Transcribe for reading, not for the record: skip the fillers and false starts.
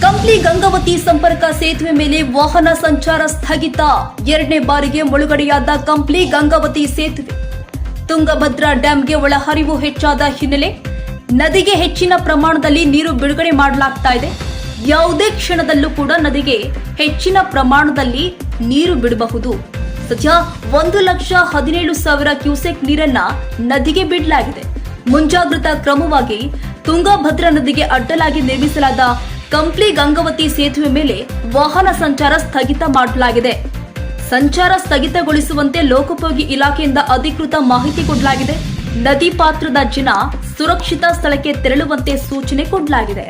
ಕಂಪ್ಲಿ ಗಂಗಾವತಿ ಸಂಪರ್ಕ ಸೇತುವೆ ಮೇಲೆ ವಾಹನ ಸಂಚಾರ ಸ್ಥಗಿತ. ಎರಡನೇ ಬಾರಿಗೆ ಮುಳುಗಡೆಯಾದ ಕಂಪ್ಲಿ ಗಂಗಾವತಿ ಸೇತುವೆ. ತುಂಗಭದ್ರಾ ಡ್ಯಾಂಗೆ ಒಳಹರಿವು ಹೆಚ್ಚಾದ ಹಿನ್ನೆಲೆ ನದಿಗೆ ಹೆಚ್ಚಿನ ಪ್ರಮಾಣದಲ್ಲಿ ನೀರು ಬಿಡುಗಡೆ ಮಾಡಲಾಗ್ತಾ ಇದೆ. ಯಾವುದೇ ಕ್ಷಣದಲ್ಲೂ ಕೂಡ ನದಿಗೆ ಹೆಚ್ಚಿನ ಪ್ರಮಾಣದಲ್ಲಿ ನೀರು ಬಿಡಬಹುದು. ಸದ್ಯ 1,17,000 ಕ್ಯೂಸೆಕ್ ನೀರನ್ನ ನದಿಗೆ ಬಿಡಲಾಗಿದೆ. ಮುಂಜಾಗ್ರತಾ ಕ್ರಮವಾಗಿ ತುಂಗಭದ್ರಾ ನದಿಗೆ ಅಡ್ಡಲಾಗಿ ನಿರ್ಮಿಸಲಾದ ಕಂಪ್ಲಿ ಗಂಗಾವತಿ ಸೇತುವೆ ಮೇಲೆ ವಾಹನ ಸಂಚಾರ ಸ್ಥಗಿತ ಮಾಡಲಾಗಿದೆ. ಸಂಚಾರ ಸ್ಥಗಿತಗೊಳಿಸುವಂತೆ ಲೋಕೋಪಯೋಗಿ ಇಲಾಖೆಯಿಂದ ಅಧಿಕೃತ ಮಾಹಿತಿ ಕೊಡಲಾಗಿದೆ. ನದಿ ಪಾತ್ರದ ಜನ ಸುರಕ್ಷಿತ ಸ್ಥಳಕ್ಕೆ ತೆರಳುವಂತೆ ಸೂಚನೆ ಕೊಡಲಾಗಿದೆ.